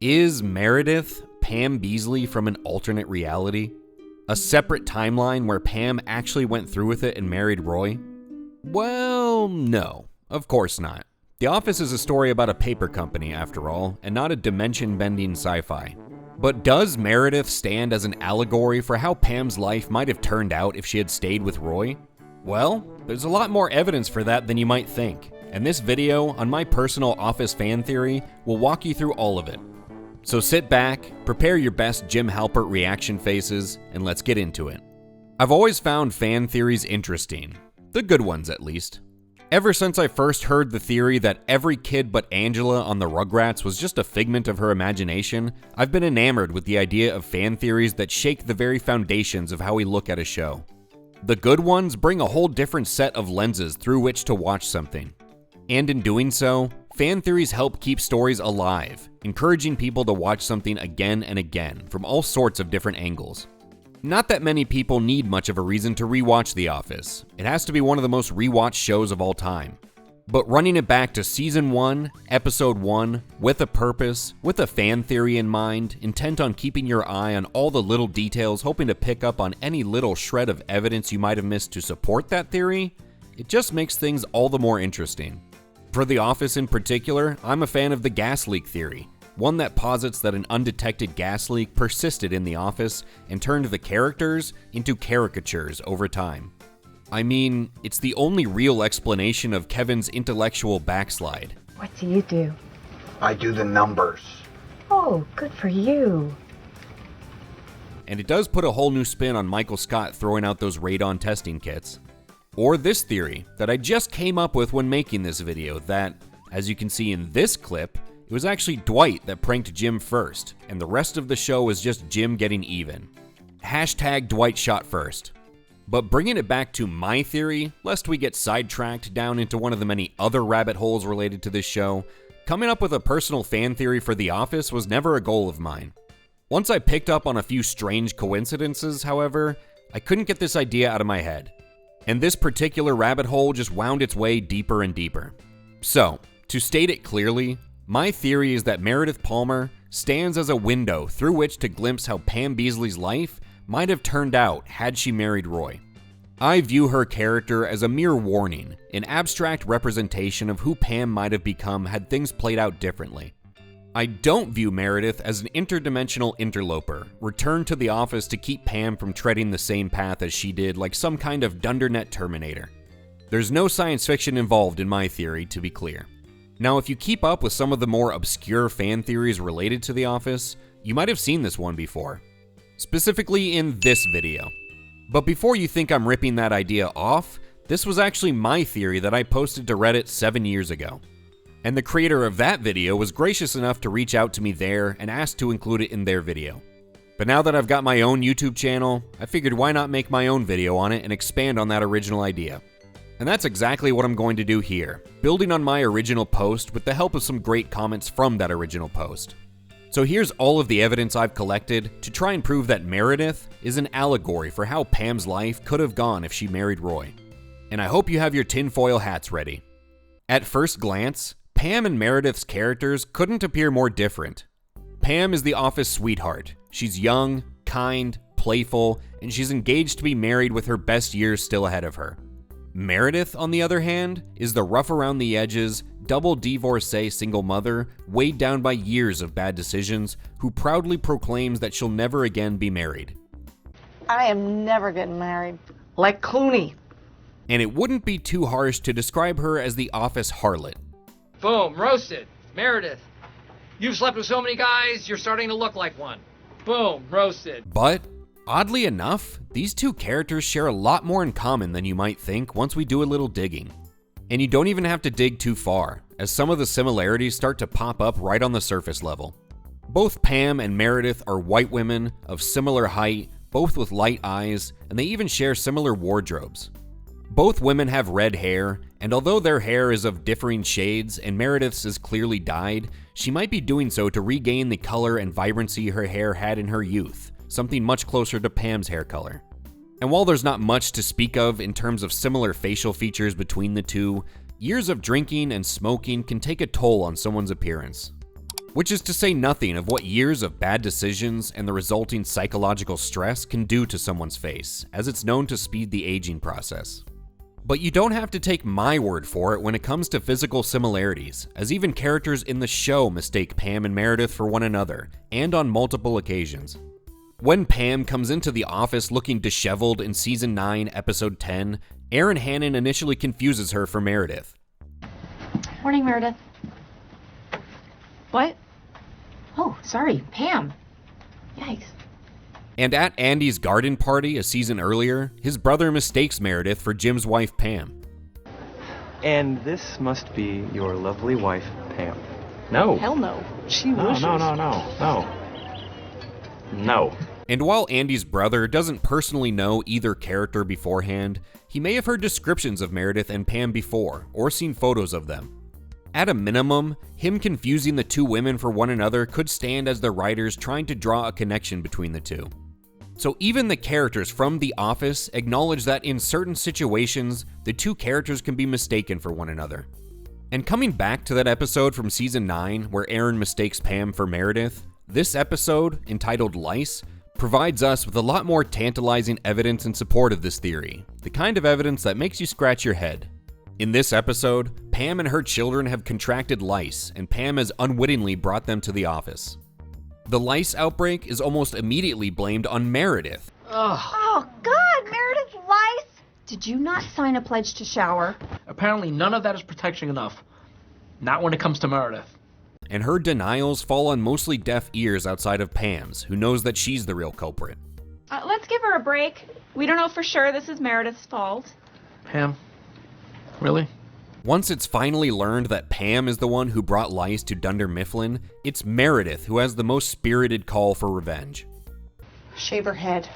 Is Meredith Pam Beasley from an alternate reality? A separate timeline where Pam actually went through with it and married Roy? Well, no, of course not. The Office is a story about a paper company, after all, and not a dimension-bending sci-fi. But does Meredith stand as an allegory for how Pam's life might have turned out if she had stayed with Roy? Well, there's a lot more evidence for that than you might think, and this video on my personal Office fan theory will walk you through all of it. So sit back, prepare your best Jim Halpert reaction faces, and let's get into it. I've always found fan theories interesting, the good ones at least. Ever since I first heard the theory that every kid but Angela on the Rugrats was just a figment of her imagination, I've been enamored with the idea of fan theories that shake the very foundations of how we look at a show. The good ones bring a whole different set of lenses through which to watch something. And in doing so, fan theories help keep stories alive, encouraging people to watch something again and again from all sorts of different angles. Not that many people need much of a reason to rewatch The Office. It has to be one of the most rewatched shows of all time. But running it back to Season 1, Episode 1, with a purpose, with a fan theory in mind, intent on keeping your eye on all the little details, hoping to pick up on any little shred of evidence you might have missed to support that theory, it just makes things all the more interesting. For The Office in particular, I'm a fan of the gas leak theory, one that posits that an undetected gas leak persisted in the office and turned the characters into caricatures over time. I mean, it's the only real explanation of Kevin's intellectual backslide. What do you do? I do the numbers. Oh, good for you. And it does put a whole new spin on Michael Scott throwing out those radon testing kits. Or this theory that I just came up with when making this video that, as you can see in this clip, it was actually Dwight that pranked Jim first, and the rest of the show was just Jim getting even. Hashtag Dwight shot first. But bringing it back to my theory, lest we get sidetracked down into one of the many other rabbit holes related to this show, coming up with a personal fan theory for The Office was never a goal of mine. Once I picked up on a few strange coincidences, however, I couldn't get this idea out of my head. And this particular rabbit hole just wound its way deeper and deeper. So, to state it clearly, my theory is that Meredith Palmer stands as a window through which to glimpse how Pam Beasley's life might have turned out had she married Roy. I view her character as a mere warning, an abstract representation of who Pam might have become had things played out differently. I don't view Meredith as an interdimensional interloper, returned to the office to keep Pam from treading the same path as she did like some kind of dundernet Terminator. There's no science fiction involved in my theory, to be clear. Now, if you keep up with some of the more obscure fan theories related to The Office, you might have seen this one before. Specifically in this video. But before you think I'm ripping that idea off, this was actually my theory that I posted to Reddit 7 years ago. And the creator of that video was gracious enough to reach out to me there and ask to include it in their video. But now that I've got my own YouTube channel, I figured why not make my own video on it and expand on that original idea. And that's exactly what I'm going to do here, building on my original post with the help of some great comments from that original post. So here's all of the evidence I've collected to try and prove that Meredith is an allegory for how Pam's life could have gone if she married Roy. And I hope you have your tinfoil hats ready. At first glance, Pam and Meredith's characters couldn't appear more different. Pam is the office sweetheart. She's young, kind, playful, and she's engaged to be married with her best years still ahead of her. Meredith, on the other hand, is the rough around the edges, double divorcee single mother, weighed down by years of bad decisions, who proudly proclaims that she'll never again be married. I am never getting married. Like Clooney. And it wouldn't be too harsh to describe her as the office harlot. Boom, roasted. Meredith, you've slept with so many guys, you're starting to look like one. Boom, roasted. But, oddly enough, these two characters share a lot more in common than you might think once we do a little digging. And you don't even have to dig too far, as some of the similarities start to pop up right on the surface level. Both Pam and Meredith are white women of similar height, both with light eyes, and they even share similar wardrobes. Both women have red hair, and although their hair is of differing shades and Meredith's is clearly dyed, she might be doing so to regain the color and vibrancy her hair had in her youth, something much closer to Pam's hair color. And while there's not much to speak of in terms of similar facial features between the two, years of drinking and smoking can take a toll on someone's appearance. Which is to say nothing of what years of bad decisions and the resulting psychological stress can do to someone's face, as it's known to speed the aging process. But you don't have to take my word for it when it comes to physical similarities, as even characters in the show mistake Pam and Meredith for one another, and on multiple occasions. When Pam comes into the office looking disheveled in Season 9, Episode 10, Erin Hannon initially confuses her for Meredith. Morning, Meredith. What? Oh, sorry, Pam. Yikes. And at Andy's garden party a season earlier, his brother mistakes Meredith for Jim's wife, Pam. And this must be your lovely wife, Pam. No. Hell no. She No. wishes. No. And while Andy's brother doesn't personally know either character beforehand, he may have heard descriptions of Meredith and Pam before, or seen photos of them. At a minimum, him confusing the two women for one another could stand as the writers trying to draw a connection between the two. So even the characters from The Office acknowledge that in certain situations, the two characters can be mistaken for one another. And coming back to that episode from Season 9 where Erin mistakes Pam for Meredith, this episode, entitled Lice, provides us with a lot more tantalizing evidence in support of this theory, the kind of evidence that makes you scratch your head. In this episode, Pam and her children have contracted lice, and Pam has unwittingly brought them to the office. The lice outbreak is almost immediately blamed on Meredith. Oh, God, Meredith Lice! Did you not sign a pledge to shower? Apparently none of that is protection enough. Not when it comes to Meredith. And her denials fall on mostly deaf ears outside of Pam's, who knows that she's the real culprit. Let's give her a break. We don't know for sure this is Meredith's fault. Pam? Really? Once it's finally learned that Pam is the one who brought lice to Dunder Mifflin, it's Meredith who has the most spirited call for revenge. Shave her head.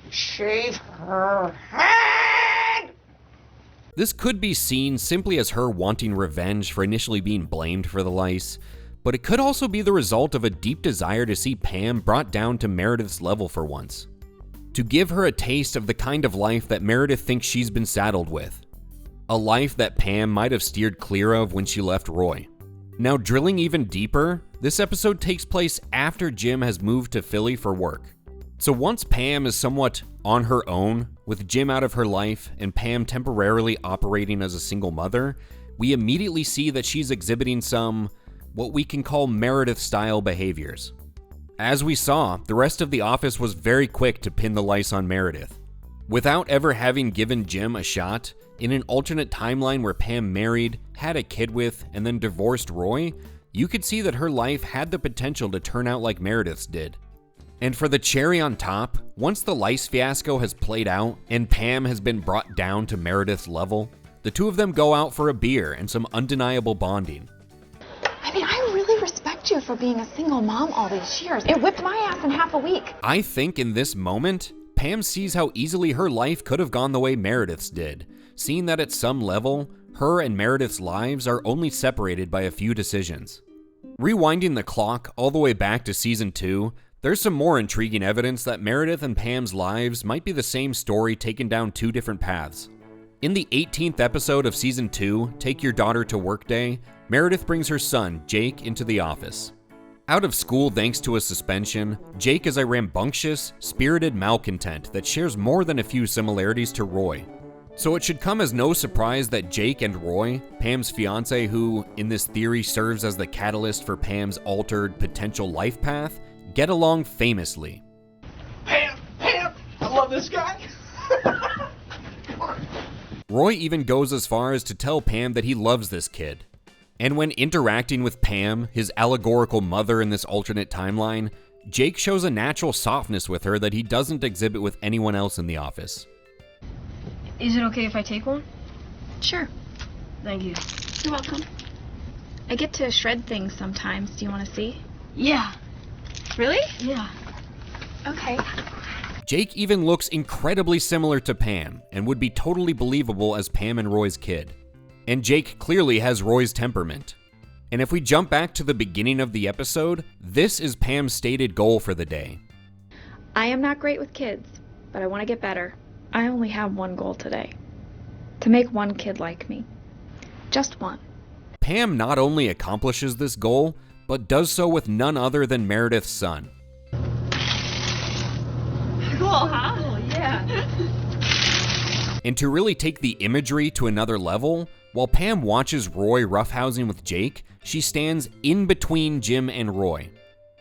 Shave her head! This could be seen simply as her wanting revenge for initially being blamed for the lice, but it could also be the result of a deep desire to see Pam brought down to Meredith's level for once. To give her a taste of the kind of life that Meredith thinks she's been saddled with. A life that Pam might have steered clear of when she left Roy. Now, drilling even deeper, this episode takes place after Jim has moved to Philly for work. So once Pam is somewhat on her own, with Jim out of her life and Pam temporarily operating as a single mother, we immediately see that she's exhibiting some, what we can call Meredith-style behaviors. As we saw, the rest of the office was very quick to pin the lice on Meredith. Without ever having given Jim a shot, in an alternate timeline where Pam married, had a kid with, and then divorced Roy, you could see that her life had the potential to turn out like Meredith's did. And for the cherry on top, once the lice fiasco has played out and Pam has been brought down to Meredith's level, the two of them go out for a beer and some undeniable bonding. I mean, I really respect you for being a single mom all these years. It whipped my ass in half a week. I think in this moment, Pam sees how easily her life could have gone the way Meredith's did, seeing that at some level, her and Meredith's lives are only separated by a few decisions. Rewinding the clock all the way back to Season 2, there's some more intriguing evidence that Meredith and Pam's lives might be the same story taken down two different paths. In the 18th episode of Season 2, Take Your Daughter to Work Day, Meredith brings her son, Jake, into the office. Out of school thanks to a suspension, Jake is a rambunctious, spirited malcontent that shares more than a few similarities to Roy. So it should come as no surprise that Jake and Roy, Pam's fiance who, in this theory, serves as the catalyst for Pam's altered potential life path, get along famously. Pam! I love this guy! Roy even goes as far as to tell Pam that he loves this kid. And when interacting with Pam, his allegorical mother in this alternate timeline, Jake shows a natural softness with her that he doesn't exhibit with anyone else in the office. Is it okay if I take one? Sure. Thank you. You're welcome. I get to shred things sometimes. Do you want to see? Yeah. Really? Yeah. Okay. Jake even looks incredibly similar to Pam and would be totally believable as Pam and Roy's kid. And Jake clearly has Roy's temperament. And if we jump back to the beginning of the episode, this is Pam's stated goal for the day. I am not great with kids, but I want to get better. I only have one goal today. To make one kid like me. Just one. Pam not only accomplishes this goal, but does so with none other than Meredith's son. Cool, huh? Oh, yeah. And to really take the imagery to another level, while Pam watches Roy roughhousing with Jake, she stands in between Jim and Roy.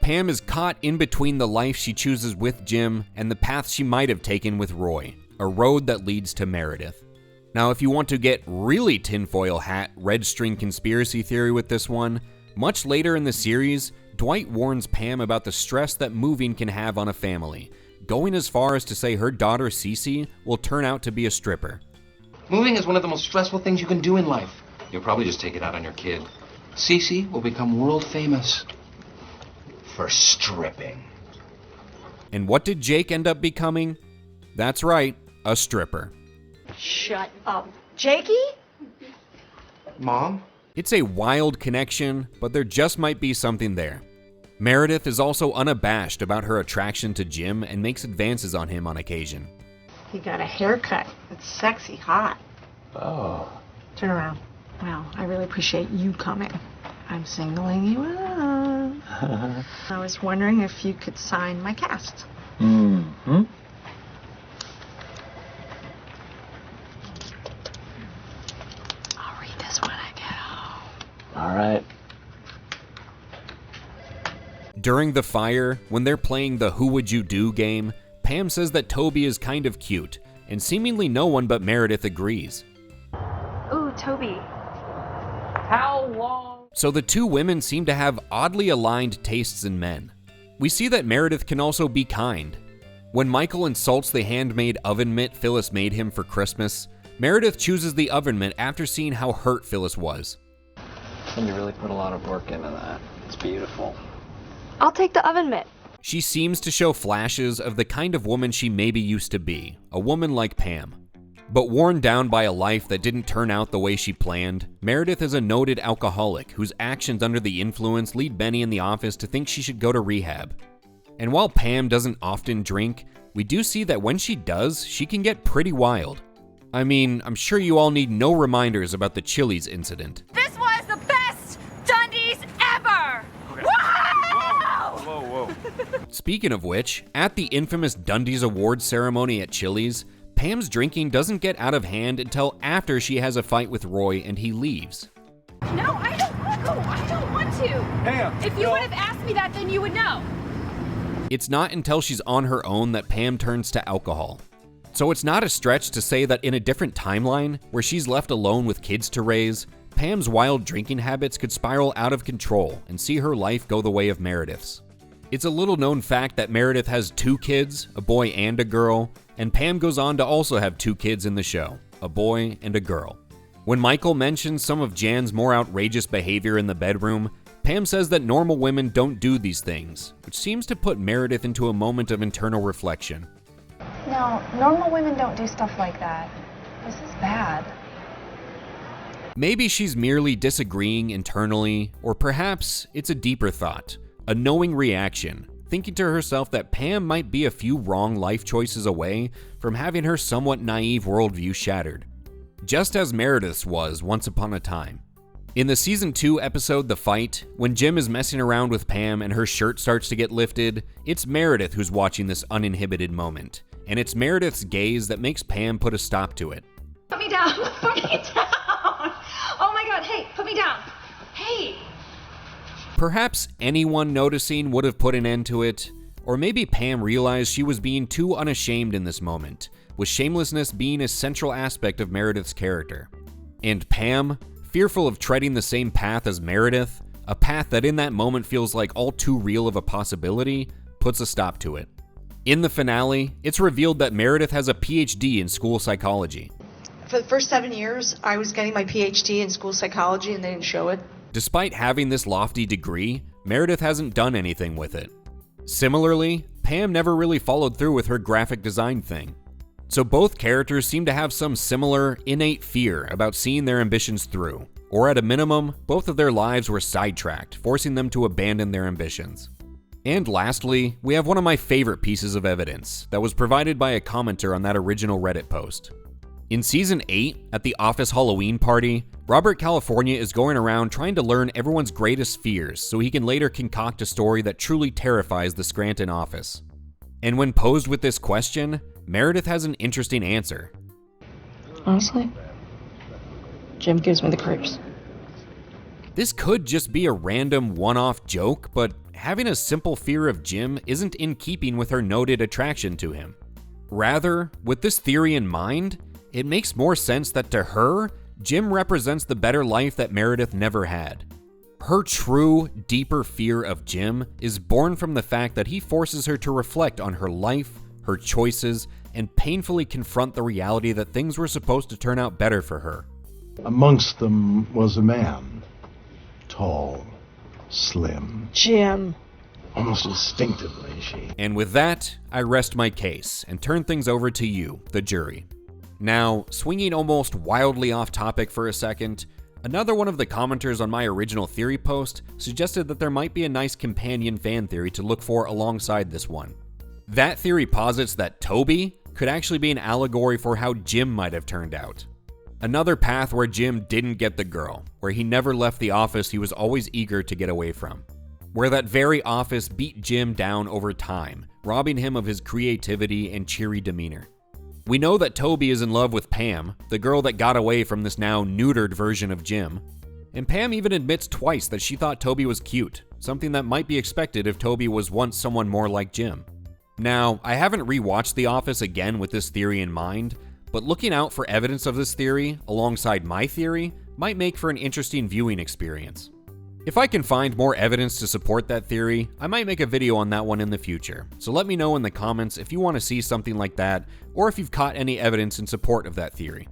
Pam is caught in between the life she chooses with Jim and the path she might have taken with Roy, a road that leads to Meredith. Now, if you want to get really tinfoil hat, red string conspiracy theory with this one, much later in the series, Dwight warns Pam about the stress that moving can have on a family, going as far as to say her daughter Cece will turn out to be a stripper. Moving is one of the most stressful things you can do in life. You'll probably just take it out on your kid. Cece will become world famous for stripping. And what did Jake end up becoming? That's right, a stripper. Shut up. Jakey? Mom? It's a wild connection, but there just might be something there. Meredith is also unabashed about her attraction to Jim and makes advances on him on occasion. He got a haircut. It's sexy hot. Oh. Turn around. Well, I really appreciate you coming. I'm singling you out. I was wondering if you could sign my cast. Mm-hmm. I'll read this when I get home. All right. During the fire, when they're playing the Who Would You Do game, Pam says that Toby is kind of cute, and seemingly no one but Meredith agrees. Ooh, Toby. How long? So the two women seem to have oddly aligned tastes in men. We see that Meredith can also be kind. When Michael insults the handmade oven mitt Phyllis made him for Christmas, Meredith chooses the oven mitt after seeing how hurt Phyllis was. And you really put a lot of work into that. It's beautiful. I'll take the oven mitt. She seems to show flashes of the kind of woman she maybe used to be, a woman like Pam. But worn down by a life that didn't turn out the way she planned, Meredith is a noted alcoholic whose actions under the influence lead Benny in the office to think she should go to rehab. And while Pam doesn't often drink, we do see that when she does, she can get pretty wild. I mean, I'm sure you all need no reminders about the Chili's incident. This was the best Dundies ever! Whoa. Speaking of which, at the infamous Dundies Awards ceremony at Chili's, Pam's drinking doesn't get out of hand until after she has a fight with Roy and he leaves. No, I don't want to go. I don't want to. Pam! If you would have asked me that, then you would know. It's not until she's on her own that Pam turns to alcohol. So it's not a stretch to say that in a different timeline, where she's left alone with kids to raise, Pam's wild drinking habits could spiral out of control and see her life go the way of Meredith's. It's a little known fact that Meredith has 2 kids, a boy and a girl, and Pam goes on to also have 2 kids in the show, a boy and a girl. When Michael mentions some of Jan's more outrageous behavior in the bedroom, Pam says that normal women don't do these things, which seems to put Meredith into a moment of internal reflection. No, normal women don't do stuff like that. This is bad. Maybe she's merely disagreeing internally, or perhaps it's a deeper thought, a knowing reaction, thinking to herself that Pam might be a few wrong life choices away from having her somewhat naive worldview shattered, just as Meredith's was once upon a time. In the Season 2 episode The Fight, when Jim is messing around with Pam and her shirt starts to get lifted, it's Meredith who's watching this uninhibited moment, and it's Meredith's gaze that makes Pam put a stop to it. Put me down. Put me down. Oh my God. Hey, put me down. Hey. Perhaps anyone noticing would have put an end to it, or maybe Pam realized she was being too unashamed in this moment, with shamelessness being a central aspect of Meredith's character. And Pam, fearful of treading the same path as Meredith, a path that in that moment feels like all too real of a possibility, puts a stop to it. In the finale, it's revealed that Meredith has a PhD in school psychology. For the first 7 years, I was getting my PhD in school psychology and they didn't show it. Despite having this lofty degree, Meredith hasn't done anything with it. Similarly, Pam never really followed through with her graphic design thing. So both characters seem to have some similar, innate fear about seeing their ambitions through, or at a minimum, both of their lives were sidetracked, forcing them to abandon their ambitions. And lastly, we have one of my favorite pieces of evidence that was provided by a commenter on that original Reddit post. In Season 8, at the office Halloween party, Robert California is going around trying to learn everyone's greatest fears so he can later concoct a story that truly terrifies the Scranton office. And when posed with this question, Meredith has an interesting answer. Honestly, Jim gives me the creeps. This could just be a random one-off joke, but having a simple fear of Jim isn't in keeping with her noted attraction to him. Rather, with this theory in mind, it makes more sense that to her, Jim represents the better life that Meredith never had. Her true, deeper fear of Jim is born from the fact that he forces her to reflect on her life, her choices, and painfully confront the reality that things were supposed to turn out better for her. Amongst them was a man, tall, slim. Jim. Almost instinctively, she... And with that, I rest my case and turn things over to you, the jury. Now, swinging almost wildly off topic for a second, another one of the commenters on my original theory post suggested that there might be a nice companion fan theory to look for alongside this one. That theory posits that Toby could actually be an allegory for how Jim might have turned out. Another path where Jim didn't get the girl, where he never left the office he was always eager to get away from. Where that very office beat Jim down over time, robbing him of his creativity and cheery demeanor. We know that Toby is in love with Pam, the girl that got away from this now neutered version of Jim. And Pam even admits twice that she thought Toby was cute, something that might be expected if Toby was once someone more like Jim. Now, I haven't rewatched The Office again with this theory in mind, but looking out for evidence of this theory alongside my theory might make for an interesting viewing experience. If I can find more evidence to support that theory, I might make a video on that one in the future, so let me know in the comments if you want to see something like that, or if you've caught any evidence in support of that theory.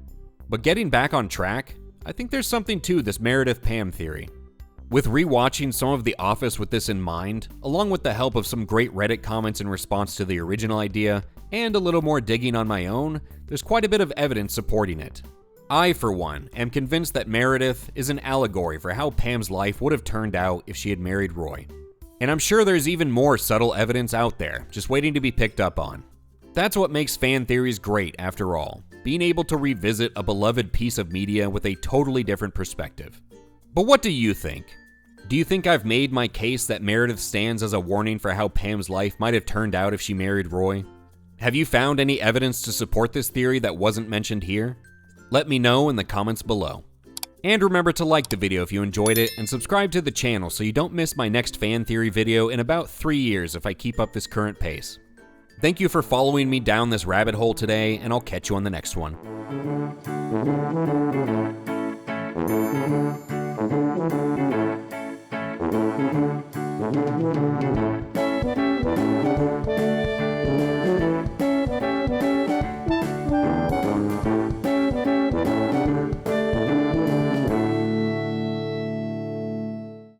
But getting back on track, I think there's something to this Meredith Pam theory. With rewatching some of The Office with this in mind, along with the help of some great Reddit comments in response to the original idea, and a little more digging on my own, there's quite a bit of evidence supporting it. I, for one, am convinced that Meredith is an allegory for how Pam's life would have turned out if she had married Roy. And I'm sure there's even more subtle evidence out there, just waiting to be picked up on. That's what makes fan theories great, after all, being able to revisit a beloved piece of media with a totally different perspective. But what do you think? Do you think I've made my case that Meredith stands as a warning for how Pam's life might have turned out if she married Roy? Have you found any evidence to support this theory that wasn't mentioned here? Let me know in the comments below. And remember to like the video if you enjoyed it, and subscribe to the channel so you don't miss my next fan theory video in about 3 years if I keep up this current pace. Thank you for following me down this rabbit hole today, and I'll catch you on the next one.